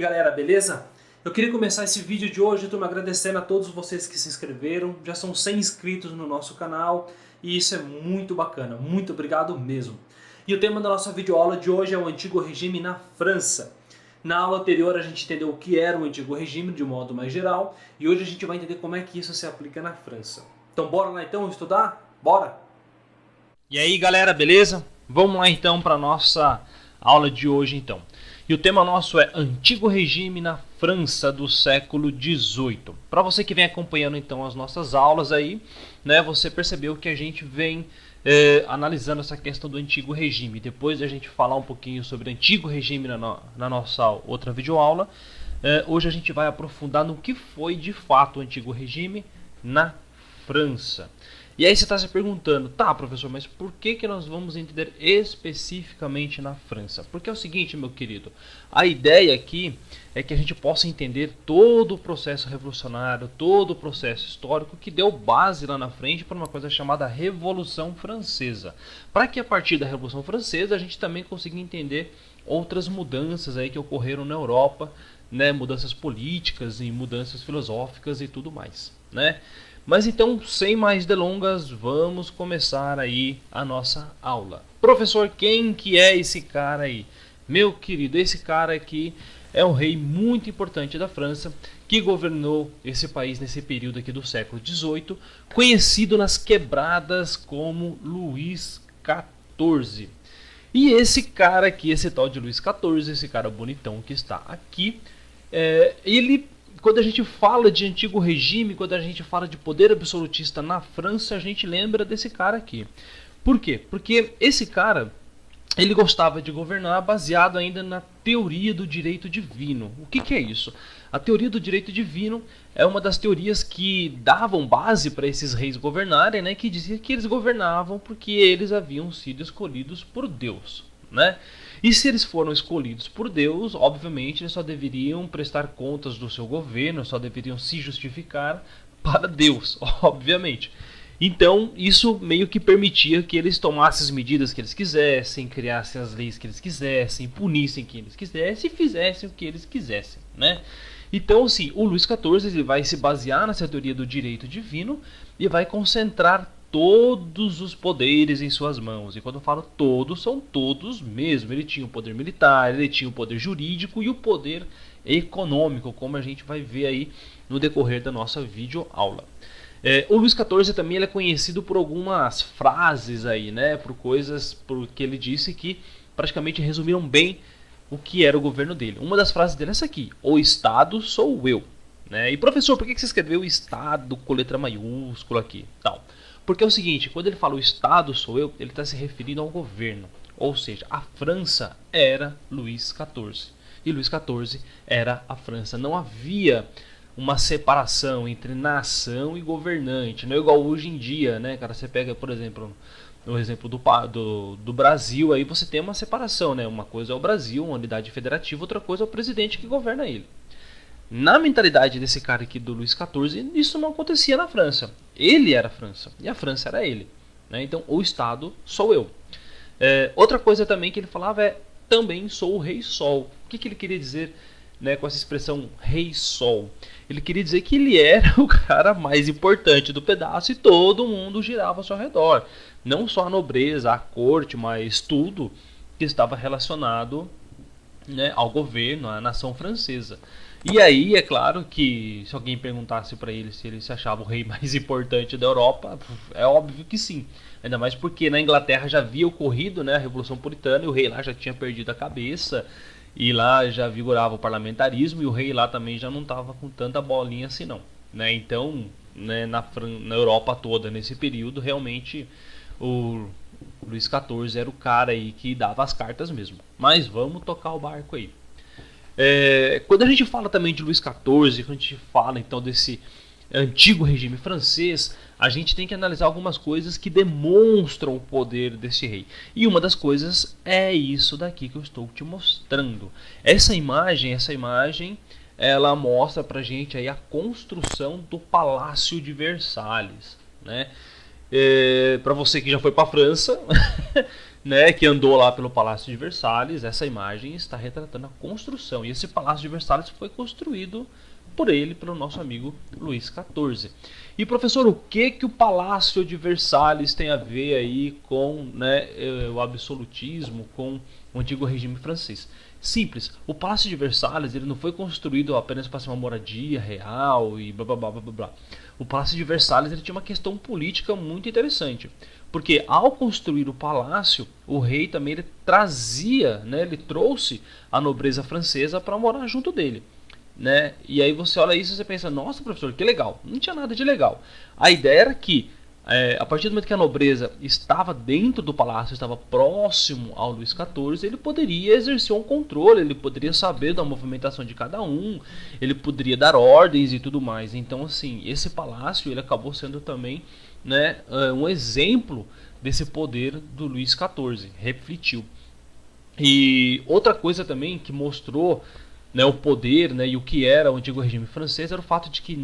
galera, beleza? Eu queria começar esse vídeo de hoje, estou me agradecendo a todos vocês que se inscreveram, já são 100 inscritos no nosso canal e isso é muito bacana, muito obrigado mesmo. E o tema da nossa videoaula de hoje é o Antigo Regime na França. Na aula anterior a gente entendeu o que era o Antigo Regime de modo mais geral e hoje a gente vai entender como é que isso se aplica na França. Então bora lá então estudar? Bora! E aí galera, beleza? Vamos lá então para a nossa aula de hoje então. E o tema nosso é Antigo Regime na França do século XVIII. Para você que vem acompanhando então as nossas aulas aí, né, você percebeu que a gente vem analisando essa questão do Antigo Regime. Depois da gente falar um pouquinho sobre o Antigo Regime na nossa outra videoaula, hoje a gente vai aprofundar no que foi de fato o Antigo Regime na França. E aí você está se perguntando, tá professor, mas por que nós vamos entender especificamente na França? Porque é o seguinte, meu querido, a ideia aqui é que a gente possa entender todo o processo revolucionário, todo o processo histórico que deu base lá na frente para uma coisa chamada Revolução Francesa. Para que a partir da Revolução Francesa a gente também consiga entender outras mudanças aí que ocorreram na Europa, né, mudanças políticas e mudanças filosóficas e tudo mais, né? Mas então, sem mais delongas, vamos começar aí a nossa aula. Professor, quem que é esse cara aí? Meu querido, esse cara aqui é um rei muito importante da França, que governou esse país nesse período aqui do século XVIII, conhecido nas quebradas como Luís XIV. E esse cara aqui, esse tal de Luís XIV, esse cara bonitão que está aqui, quando a gente fala de Antigo Regime, quando a gente fala de poder absolutista na França, a gente lembra desse cara aqui. Por quê? Porque esse cara, ele gostava de governar baseado ainda na teoria do direito divino. O que é isso? A teoria do direito divino é uma das teorias que davam base para esses reis governarem, né? Que dizia que eles governavam porque eles haviam sido escolhidos por Deus, né? E se eles foram escolhidos por Deus, obviamente eles só deveriam prestar contas do seu governo, só deveriam se justificar para Deus, obviamente. Então isso meio que permitia que eles tomassem as medidas que eles quisessem, criassem as leis que eles quisessem, punissem quem eles quisessem e fizessem o que eles quisessem, né? Então, assim, o Luís XIV ele vai se basear nessa teoria do direito divino e vai concentrar todos os poderes em suas mãos. E quando eu falo todos, são todos mesmo. Ele tinha o poder militar, ele tinha o poder jurídico e o poder econômico, como a gente vai ver aí no decorrer da nossa videoaula. O Luís XIV também ele é conhecido por algumas frases aí, né? Porque ele disse que praticamente resumiram bem o que era o governo dele. Uma das frases dele é essa aqui: o Estado sou eu. Né? E professor, por que você escreveu o Estado com letra maiúscula aqui? Tal. Porque é o seguinte, quando ele fala o Estado sou eu, ele está se referindo ao governo. Ou seja, a França era Luís XIV. E Luís XIV era a França. Não havia uma separação entre nação e governante. Não é igual hoje em dia, né, cara? Você pega, por exemplo, no exemplo do Brasil, aí você tem uma separação, né? Uma coisa é o Brasil, uma unidade federativa, outra coisa é o presidente que governa ele. Na mentalidade desse cara aqui do Luís XIV, isso não acontecia na França. Ele era a França e a França era ele, né? Então o Estado sou eu. Outra coisa também que ele falava é também sou o Rei Sol. O que ele queria dizer, né, com essa expressão Rei Sol? Ele queria dizer que ele era o cara mais importante do pedaço e todo mundo girava ao seu redor. Não só a nobreza, a corte, mas tudo que estava relacionado, né, ao governo, à nação francesa. E aí, é claro que se alguém perguntasse para ele se ele se achava o rei mais importante da Europa, é óbvio que sim. Ainda mais porque na Inglaterra já havia ocorrido, né, a Revolução Puritana e o rei lá já tinha perdido a cabeça. E lá já vigorava o parlamentarismo e o rei lá também já não estava com tanta bolinha assim não. Né? Então, né, na Europa toda, nesse período, realmente o Luís XIV era o cara aí que dava as cartas mesmo. Mas vamos tocar o barco aí. Quando a gente fala também de Luís XIV, quando a gente fala então desse Antigo Regime francês, a gente tem que analisar algumas coisas que demonstram o poder desse rei. E uma das coisas é isso daqui que eu estou te mostrando. Essa imagem, ela mostra pra gente aí a construção do Palácio de Versalhes, né? Para você que já foi para a França, né, que andou lá pelo Palácio de Versalhes. Essa imagem está retratando a construção. E esse Palácio de Versalhes foi construído por ele, pelo nosso amigo Luís XIV. E professor, o que o Palácio de Versalhes tem a ver aí com, né, o absolutismo, com o antigo regime francês? Simples, o Palácio de Versalhes ele não foi construído apenas para ser uma moradia real e blá blá blá blá blá. O Palácio de Versalhes ele tinha uma questão política muito interessante, porque ao construir o palácio, o rei também ele trazia, né, ele trouxe a nobreza francesa para morar junto dele, né? E aí você olha isso e você pensa, nossa professor, que legal. Não tinha nada de legal. A ideia era que a partir do momento que a nobreza estava dentro do palácio, estava próximo ao Luís XIV, ele poderia exercer um controle, ele poderia saber da movimentação de cada um, ele poderia dar ordens e tudo mais. Então, assim, esse palácio ele acabou sendo também, né, um exemplo desse poder do Luís XIV, refletiu. E outra coisa também que mostrou, né, o poder, né, e o que era o antigo regime francês era o fato de que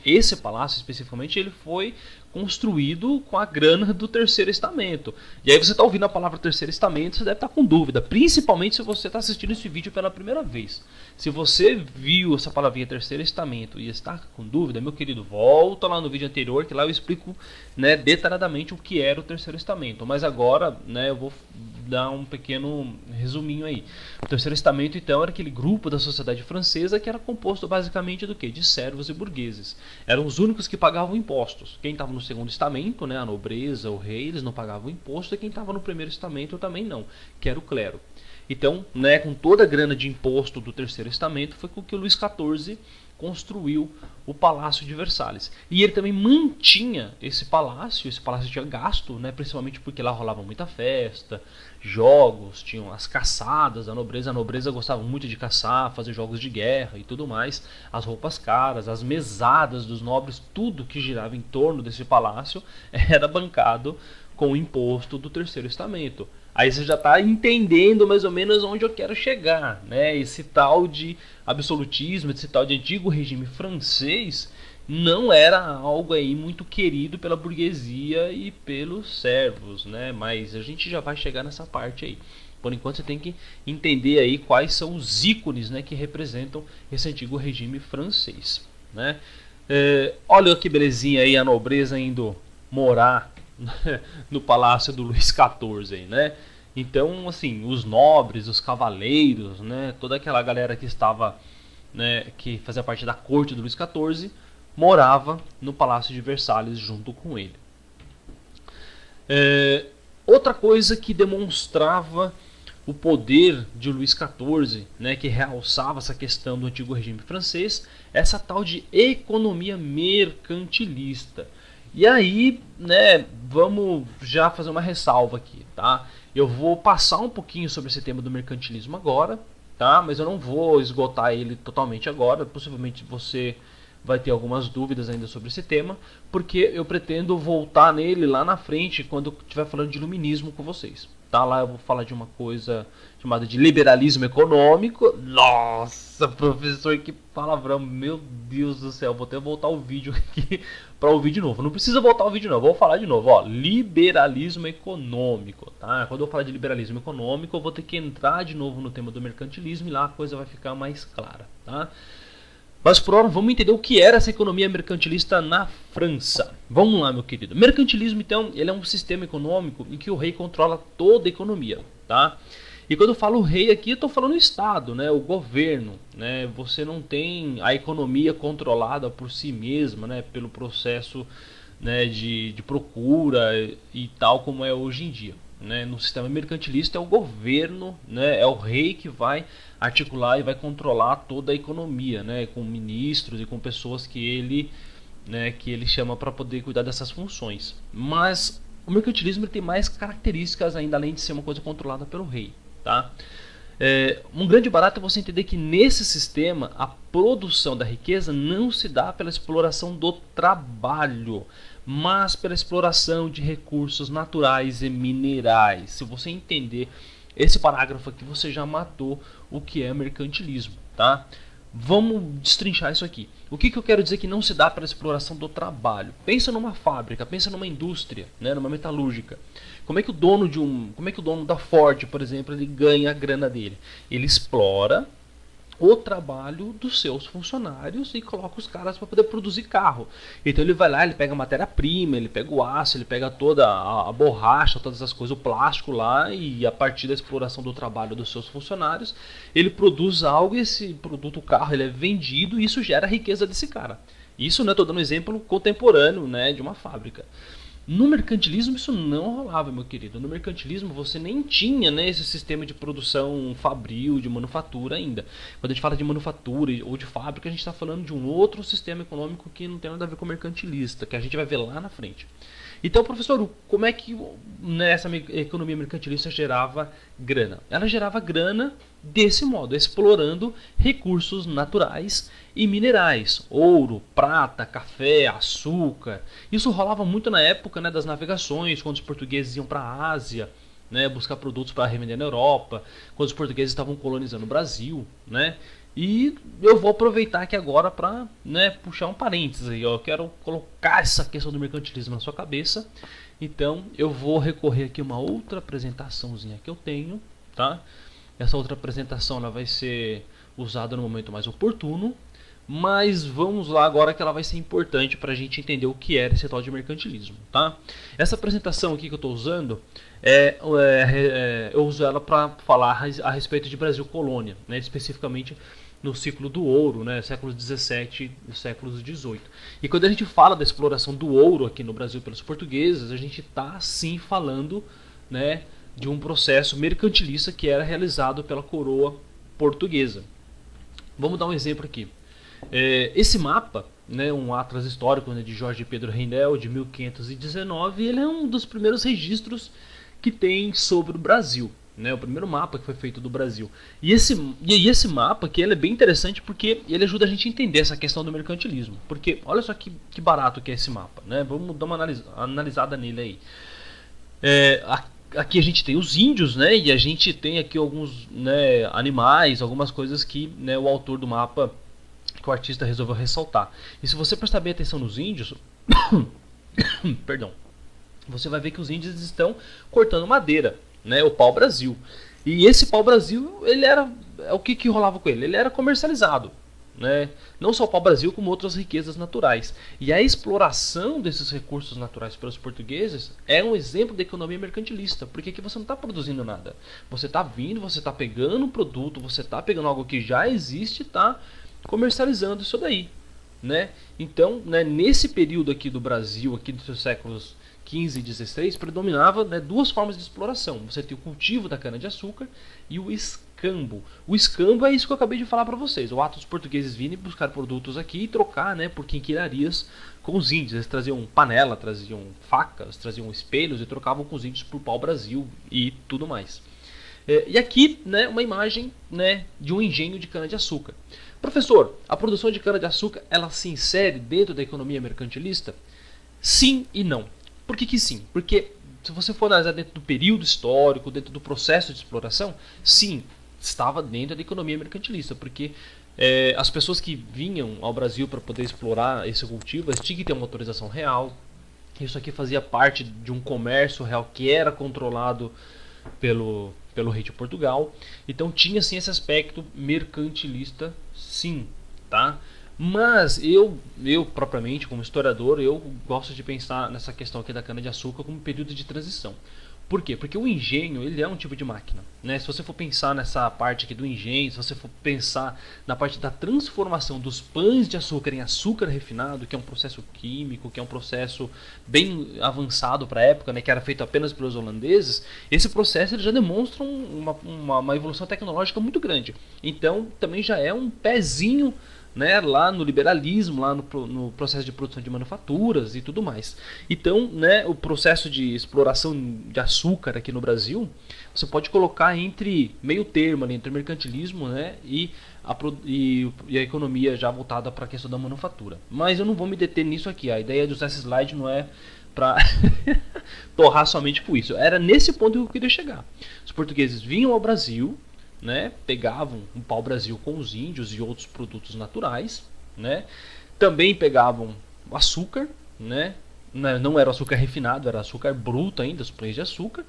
esse palácio especificamente ele foi construído com a grana do Terceiro Estamento. E aí você está ouvindo a palavra Terceiro Estamento, você deve estar com dúvida, principalmente se você está assistindo esse vídeo pela primeira vez. Se você viu essa palavrinha Terceiro Estamento e está com dúvida, meu querido, volta lá no vídeo anterior que lá eu explico, né, detalhadamente o que era o Terceiro Estamento. Mas agora, né, eu vou dar um pequeno resuminho aí. O Terceiro Estamento, então, era aquele grupo da sociedade francesa que era composto basicamente do quê? De servos e burgueses. Eram os únicos que pagavam impostos. Quem estava no segundo estamento, né, a nobreza, o rei, eles não pagavam imposto, e quem estava no primeiro estamento também não, que era o clero. Então, né, com toda a grana de imposto do Terceiro Estamento, foi com que o Luís XIV construiu o Palácio de Versalhes. E ele também mantinha esse palácio tinha gasto, né, principalmente porque lá rolava muita festa, jogos, tinham as caçadas, a nobreza gostava muito de caçar, fazer jogos de guerra e tudo mais, as roupas caras, as mesadas dos nobres, tudo que girava em torno desse palácio era bancado com o imposto do Terceiro Estamento. Aí você já está entendendo mais ou menos onde eu quero chegar, né? Esse tal de absolutismo, esse tal de antigo regime francês não era algo aí muito querido pela burguesia e pelos servos, né? Mas a gente já vai chegar nessa parte aí. Por enquanto você tem que entender aí quais são os ícones, né, que representam esse antigo regime francês, né? Olha que belezinha aí a nobreza indo morar no palácio do Luís XIV aí, né? Então, assim, os nobres, os cavaleiros, né, toda aquela galera que estava, né, que fazia parte da corte do Luís XIV, morava no Palácio de Versalhes junto com ele. Outra coisa que demonstrava o poder de Luís XIV, né, que realçava essa questão do antigo regime francês, essa tal de economia mercantilista. E aí, né, vamos já fazer uma ressalva aqui, tá? Eu vou passar um pouquinho sobre esse tema do mercantilismo agora, tá? Mas eu não vou esgotar ele totalmente agora. Possivelmente você vai ter algumas dúvidas ainda sobre esse tema, porque eu pretendo voltar nele lá na frente quando eu estiver falando de iluminismo com vocês. Tá? Lá eu vou falar de uma coisa chamada de liberalismo econômico. Nossa, professor, que palavrão, meu Deus do céu. Vou até voltar o vídeo aqui para ouvir de novo. Não precisa voltar o vídeo não, vou falar de novo. Ó, liberalismo econômico, tá? Quando eu falar de liberalismo econômico, eu vou ter que entrar de novo no tema do mercantilismo e lá a coisa vai ficar mais clara, tá? Mas por hora vamos entender o que era essa economia mercantilista na França. Vamos lá, meu querido. Mercantilismo, então, ele é um sistema econômico em que o rei controla toda a economia, tá? E quando eu falo rei aqui, eu estou falando o Estado, né? O governo, né? Você não tem a economia controlada por si mesma, né? Pelo processo, né, de procura e tal como é hoje em dia. Né? No sistema mercantilista é o governo, né? É o rei que vai articular e vai controlar toda a economia, né? Com ministros e com pessoas que ele, né, que ele chama para poder cuidar dessas funções. Mas o mercantilismo ele tem mais características ainda, além de ser uma coisa controlada pelo rei, tá? Um grande barato é você entender que nesse sistema a produção da riqueza não se dá pela exploração do trabalho, mas pela exploração de recursos naturais e minerais. Se você entender esse parágrafo aqui, você já matou o que é mercantilismo, tá? Vamos destrinchar isso aqui. O que eu quero dizer que não se dá para a exploração do trabalho? Pensa numa fábrica, pensa numa indústria, né, numa metalúrgica. Como é que o dono da Ford, por exemplo, ele ganha a grana dele? Ele explora o trabalho dos seus funcionários e coloca os caras para poder produzir carro. Então ele vai lá, ele pega a matéria-prima, ele pega o aço, ele pega toda a borracha, todas as coisas, o plástico lá, e a partir da exploração do trabalho dos seus funcionários, ele produz algo e esse produto, o carro, ele é vendido e isso gera a riqueza desse cara. Isso, né, estou dando um exemplo contemporâneo, né, de uma fábrica. No mercantilismo isso não rolava, meu querido. No mercantilismo você nem tinha, né, esse sistema de produção fabril, de manufatura ainda. Quando a gente fala de manufatura ou de fábrica, a gente está falando de um outro sistema econômico que não tem nada a ver com o mercantilista, que a gente vai ver lá na frente. Então, professor, como é que nessa economia mercantilista gerava grana? Ela gerava grana desse modo, explorando recursos naturais e minerais, ouro, prata, café, açúcar. Isso rolava muito na época, né, das navegações, quando os portugueses iam para a Ásia, né, buscar produtos para revender na Europa, quando os portugueses estavam colonizando o Brasil, né? E eu vou aproveitar aqui agora para, né, puxar um parênteses aí. Eu quero colocar essa questão do mercantilismo na sua cabeça. Então eu vou recorrer aqui a uma outra apresentaçãozinha que eu tenho, tá? Essa outra apresentação ela vai ser usada no momento mais oportuno. Mas vamos lá agora que ela vai ser importante para a gente entender o que era esse tal de mercantilismo, tá? Essa apresentação aqui que eu estou usando, eu uso ela para falar a respeito de Brasil Colônia, né? Especificamente no ciclo do ouro, né? Séculos 17 e séculos 18. E quando a gente fala da exploração do ouro aqui no Brasil pelos portugueses, a gente está sim falando, né, de um processo mercantilista que era realizado pela coroa portuguesa. Vamos dar um exemplo aqui. Esse mapa, né, um atlas histórico, né, de Jorge Pedro Reinel, de 1519, ele é um dos primeiros registros que tem sobre o Brasil, né, o primeiro mapa que foi feito do Brasil. E esse mapa aqui, ele é bem interessante porque ele ajuda a gente a entender essa questão do mercantilismo. Porque olha só que barato que é esse mapa, né? Vamos dar uma analisada nele aí. Aqui a gente tem os índios, né, e a gente tem aqui alguns, né, animais, algumas coisas que, né, o autor do mapa, que o artista resolveu ressaltar. E se você prestar bem atenção nos índios, perdão, você vai ver que os índios estão cortando madeira, né, o pau-brasil. E esse pau-brasil, ele era, o que rolava com ele? Ele era comercializado, né? Não só o pau-brasil, como outras riquezas naturais. E a exploração desses recursos naturais pelos portugueses é um exemplo da economia mercantilista, porque aqui você não está produzindo nada. Você está vindo, você está pegando um produto, você está pegando algo que já existe e está comercializando isso daí, né? Então, né, nesse período aqui do Brasil, aqui dos séculos 15 e 16, predominava, né, duas formas de exploração. Você tem o cultivo da cana-de-açúcar e o escambo. O escambo é isso que eu acabei de falar para vocês. O ato dos portugueses virem buscar produtos aqui e trocar, né, por quinquilharias com os índios. Eles traziam panela, traziam facas, traziam espelhos e trocavam com os índios por pau-brasil e tudo mais. E aqui, né, uma imagem, né, de um engenho de cana-de-açúcar. Professor, a produção de cana-de-açúcar, ela se insere dentro da economia mercantilista? Sim e não. Por que sim? Porque se você for analisar dentro do período histórico, dentro do processo de exploração, sim, estava dentro da economia mercantilista, porque as pessoas que vinham ao Brasil para poder explorar esse cultivo, eles tinham que ter uma autorização real. Isso aqui fazia parte de um comércio real que era controlado pelo rei de Portugal. Então tinha sim esse aspecto mercantilista, sim, tá? Mas eu propriamente, como historiador, eu gosto de pensar nessa questão aqui da cana-de-açúcar como período de transição. Por quê? Porque o engenho, ele é um tipo de máquina, né? Se você for pensar nessa parte aqui do engenho, se você for pensar na parte da transformação dos pães de açúcar em açúcar refinado, que é um processo químico, que é um processo bem avançado para a época, né? Que era feito apenas pelos holandeses, esse processo ele já demonstra uma evolução tecnológica muito grande. Então, também já é um pezinho, né, lá no liberalismo, lá no processo de produção de manufaturas e tudo mais. Então, né, o processo de exploração de açúcar aqui no Brasil, você pode colocar entre meio termo ali, entre o mercantilismo, né, e a economia já voltada para a questão da manufatura. Mas eu não vou me deter nisso aqui. A ideia de usar esse slide não é para torrar somente com isso. Era nesse ponto que eu queria chegar. Os portugueses vinham ao Brasil, né, pegavam o pau-brasil com os índios e outros produtos naturais, né, também pegavam açúcar, né, não era açúcar refinado, era açúcar bruto ainda, os pães de açúcar,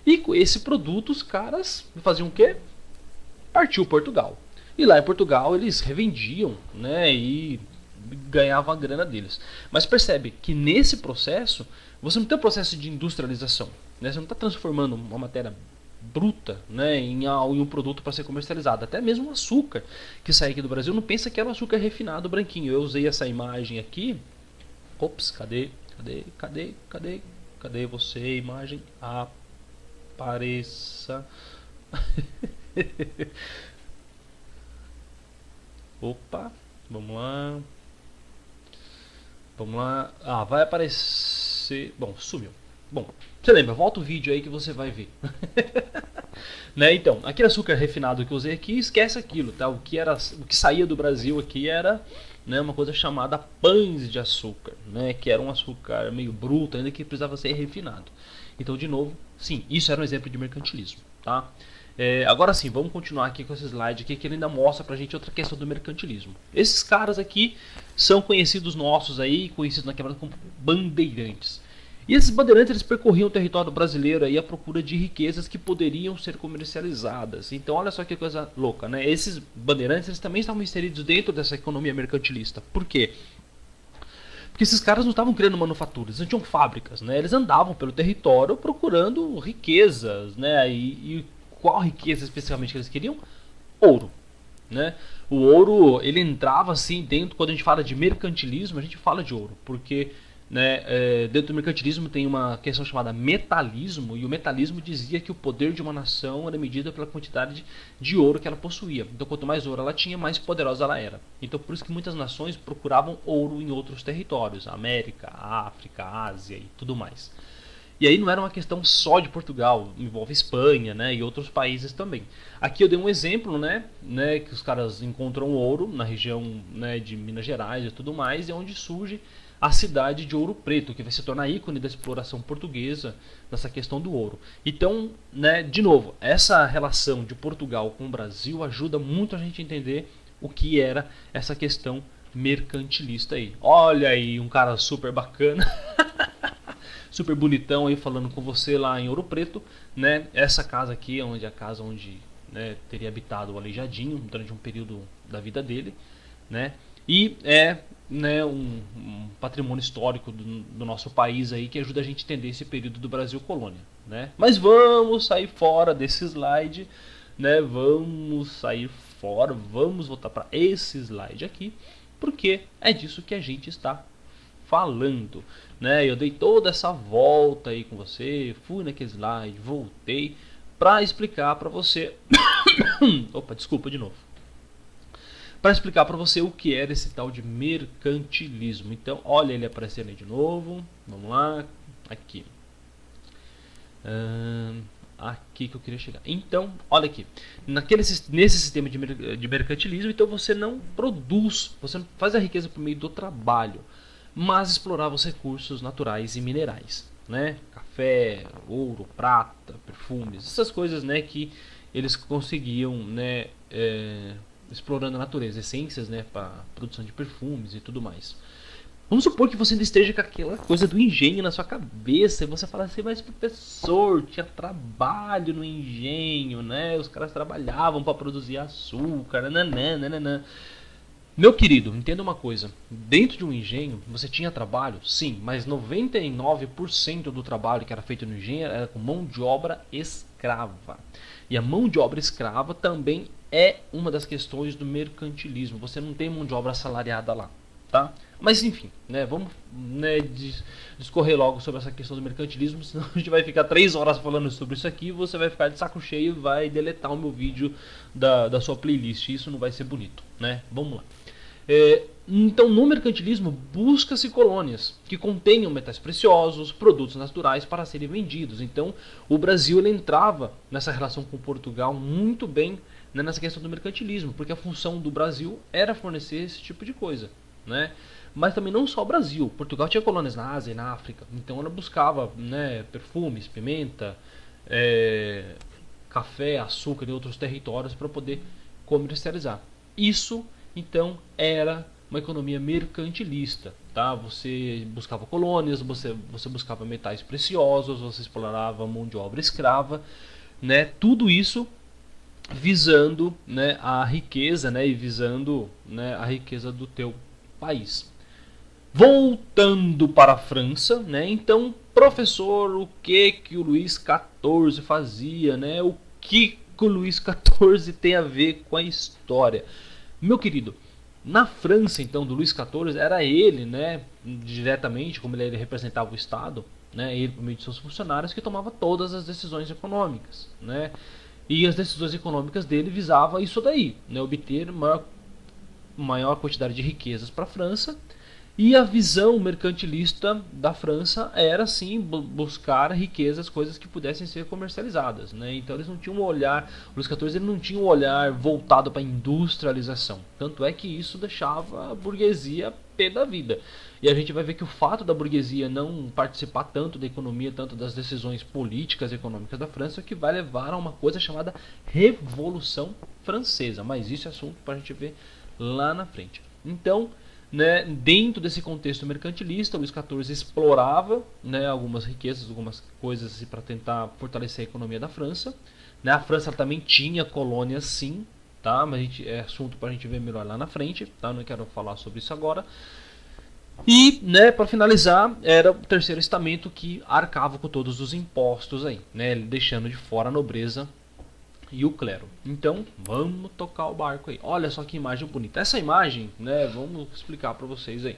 e com esse produto os caras faziam o quê? Partiu Portugal. E lá em Portugal eles revendiam, né, e ganhavam a grana deles. Mas percebe que nesse processo, você não tem um processo de industrialização, né? Você não está transformando uma matéria bruta, né, em um produto para ser comercializado. Até mesmo o açúcar que sai aqui do Brasil, não pensa que era o açúcar refinado branquinho. Eu usei essa imagem aqui. Ops, cadê você, imagem? Apareça. Opa, vamos lá. Vamos lá. Ah, vai aparecer. Bom, sumiu. Bom, você lembra? Volta o vídeo aí que você vai ver. Né? Então, aquele açúcar refinado que eu usei aqui, esquece aquilo, tá? O que saía do Brasil aqui era, né, uma coisa chamada pães de açúcar, né? Que era um açúcar meio bruto, ainda que precisava ser refinado. Então, de novo, sim, isso era um exemplo de mercantilismo, tá? Agora sim, vamos continuar aqui com esse slide aqui, que ele ainda mostra pra gente outra questão do mercantilismo. Esses caras aqui são conhecidos nossos aí, conhecidos naquela como bandeirantes. E esses bandeirantes eles percorriam o território brasileiro aí à procura de riquezas que poderiam ser comercializadas. Então olha só que coisa louca, né? Esses bandeirantes eles também estavam inseridos dentro dessa economia mercantilista. Por quê? Porque esses caras não estavam criando manufaturas, eles não tinham fábricas, né? Eles andavam pelo território procurando riquezas, né? E qual riqueza especificamente que eles queriam? Ouro, né? O ouro, ele entrava assim dentro, quando a gente fala de mercantilismo, a gente fala de ouro, porque, né, dentro do mercantilismo tem uma questão chamada metalismo, e o metalismo dizia que o poder de uma nação era medido pela quantidade de ouro que ela possuía. Então quanto mais ouro ela tinha, mais poderosa ela era. Então por isso que muitas nações procuravam ouro em outros territórios, América, África, Ásia e tudo mais. E aí não era uma questão só de Portugal, envolve Espanha, né, e outros países também. Aqui eu dei um exemplo, né, que os caras encontram ouro na região, né, de Minas Gerais e tudo mais, e é onde surge a cidade de Ouro Preto, que vai se tornar ícone da exploração portuguesa nessa questão do ouro. Então, né, de novo, essa relação de Portugal com o Brasil ajuda muito a gente a entender o que era essa questão mercantilista aí. Olha aí, um cara super bacana. Super bonitão aí falando com você lá em Ouro Preto, né? Essa casa aqui é a casa onde, né, teria habitado o Aleijadinho durante um período da vida dele, né? E né, um patrimônio histórico do nosso país aí que ajuda a gente a entender esse período do Brasil colônia, né? Mas vamos sair fora desse slide, né? Vamos sair fora, vamos voltar para esse slide aqui, porque é disso que a gente está falando, né? Eu dei toda essa volta aí com você, fui naquele slide, voltei para explicar para você. Opa, desculpa de novo. Para explicar para você o que era esse tal de mercantilismo. Então, olha ele aparecendo aí de novo. Vamos lá, aqui. Aqui que eu queria chegar. Então, olha aqui. Nesse sistema de mercantilismo, então você não produz, você não faz a riqueza por meio do trabalho, mas explorava os recursos naturais e minerais, né? Café, ouro, prata, perfumes, essas coisas, né, que eles conseguiam, né, explorando a natureza, essências, né, para produção de perfumes e tudo mais. Vamos supor que você ainda esteja com aquela coisa do engenho na sua cabeça e você fala assim, mas professor, tinha trabalho no engenho, né? Os caras trabalhavam para produzir açúcar, nananana. Meu querido, entenda uma coisa, dentro de um engenho você tinha trabalho, sim, mas 99% do trabalho que era feito no engenho era com mão de obra escrava. E a mão de obra escrava também é uma das questões do mercantilismo, você não tem mão de obra assalariada lá, tá? Mas enfim, né, vamos, né, discorrer logo sobre essa questão do mercantilismo, senão a gente vai ficar 3 horas falando sobre isso aqui, você vai ficar de saco cheio e vai deletar o meu vídeo da sua playlist, isso não vai ser bonito, né? Vamos lá. Então, no mercantilismo, busca-se colônias que contenham metais preciosos, produtos naturais para serem vendidos. Então, o Brasil ele entrava nessa relação com Portugal muito bem, né, nessa questão do mercantilismo, porque a função do Brasil era fornecer esse tipo de coisa, né? Mas também não só o Brasil. Portugal tinha colônias na Ásia e na África, então ela buscava, né, perfumes, pimenta, café, açúcar e outros territórios para poder comercializar. Isso, então, era uma economia mercantilista, tá? Você buscava colônias, você buscava metais preciosos, você explorava mão de obra escrava, né? Tudo isso visando, né, a riqueza, né, e visando, né, a riqueza do teu país. Voltando para a França, né? Então, professor, o que o Luís XIV fazia, né? O que o Luís XIV tem a ver com a história? Meu querido, na França, então, do Luís XIV, era ele, né, diretamente, como ele representava o Estado, né, ele por meio de seus funcionários, que tomava todas as decisões econômicas, né? E as decisões econômicas dele visavam isso daí, né, obter maior quantidade de riquezas para a França. E a visão mercantilista da França era sim buscar riquezas, coisas que pudessem ser comercializadas, né? Então eles não tinham um olhar, o Luís XIV ele não tinha um olhar voltado para a industrialização. Tanto é que isso deixava a burguesia pé da vida. E a gente vai ver que o fato da burguesia não participar tanto da economia, tanto das decisões políticas e econômicas da França, é que vai levar a uma coisa chamada Revolução Francesa. Mas isso é assunto para a gente ver lá na frente. Então, né, dentro desse contexto mercantilista, o Luís XIV explorava, né, algumas riquezas, algumas coisas assim, para tentar fortalecer a economia da França, né. A França também tinha colônias, sim, tá? Mas é assunto para a gente ver melhor lá na frente, tá? Não quero falar sobre isso agora. E, né, para finalizar, era o terceiro estamento que arcava com todos os impostos aí, né, deixando de fora a nobreza e o clero. Então, vamos tocar o barco aí. Olha só que imagem bonita. Essa imagem, né, vamos explicar para vocês aí.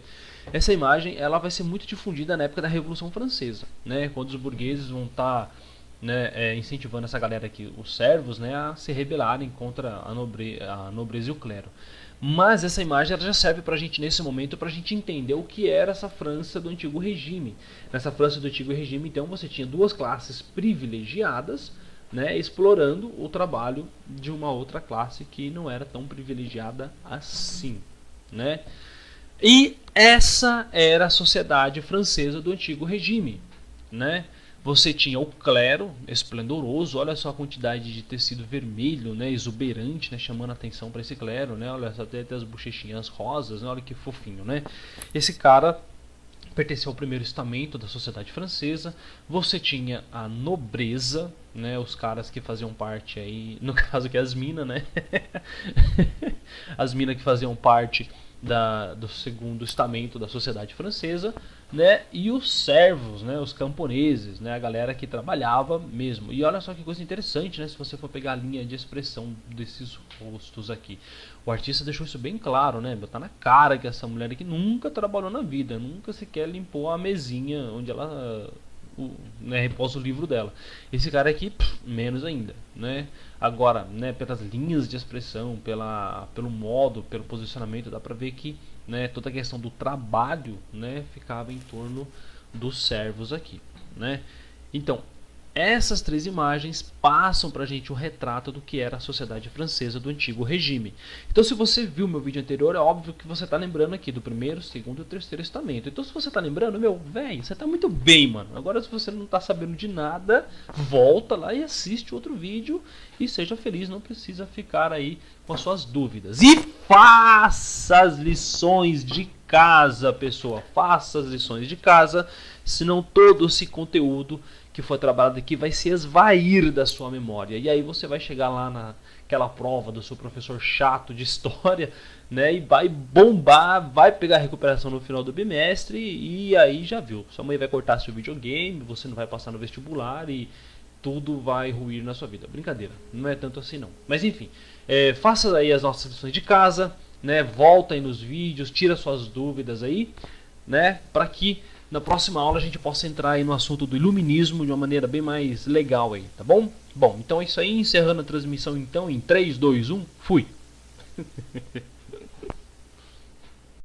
Essa imagem, ela vai ser muito difundida na época da Revolução Francesa, né, quando os burgueses vão estar, né, incentivando essa galera aqui, os servos, né, a se rebelarem contra a nobreza e o clero. Mas essa imagem ela já serve para a gente nesse momento para a gente entender o que era essa França do Antigo Regime. Nessa França do Antigo Regime, então, você tinha duas classes privilegiadas, né, explorando o trabalho de uma outra classe que não era tão privilegiada assim, né? E essa era a sociedade francesa do Antigo Regime, né? Você tinha o clero esplendoroso, olha só a quantidade de tecido vermelho, né, exuberante, né, chamando a atenção para esse clero, né? Olha só, até as bochechinhas rosas, né? Olha que fofinho, né? Esse cara pertenceu ao primeiro estamento da sociedade francesa. Você tinha a nobreza, né, os caras que faziam parte aí, no caso que é as minas, né? As minas que faziam parte do segundo estamento da sociedade francesa, né? E os servos, né, os camponeses, né, a galera que trabalhava mesmo. E olha só que coisa interessante, né, se você for pegar a linha de expressão desses rostos aqui. O artista deixou isso bem claro, né? Tá na cara que essa mulher aqui nunca trabalhou na vida, nunca sequer limpou a mesinha onde ela, né, repousa o livro dela. Esse cara aqui, menos ainda, né? Agora, né, pelas linhas de expressão, pelo modo, pelo posicionamento, dá pra ver que, né, toda a questão do trabalho, né, ficava em torno dos servos aqui, né? Então, essas três imagens passam pra gente o retrato do que era a sociedade francesa do Antigo Regime. Então, se você viu meu vídeo anterior, é óbvio que você tá lembrando aqui do primeiro, segundo e terceiro estamento. Então, se você tá lembrando, meu, velho, você tá muito bem, mano. Agora, se você não tá sabendo de nada, volta lá e assiste outro vídeo e seja feliz, não precisa ficar aí com as suas dúvidas. E faça as lições de casa, pessoa. Faça as lições de casa, senão todo esse conteúdo que foi trabalhado aqui vai se esvair da sua memória. E aí você vai chegar lá naquela prova do seu professor chato de história, né, e vai bombar, vai pegar a recuperação no final do bimestre e aí já viu. Sua mãe vai cortar seu videogame, você não vai passar no vestibular e tudo vai ruir na sua vida. Brincadeira, não é tanto assim não. Mas enfim, faça aí as nossas lições de casa, né, volta aí nos vídeos, tira suas dúvidas aí, né, para que na próxima aula a gente possa entrar aí no assunto do iluminismo de uma maneira bem mais legal aí, tá bom? Bom, então é isso aí, encerrando a transmissão então em 3, 2, 1, fui!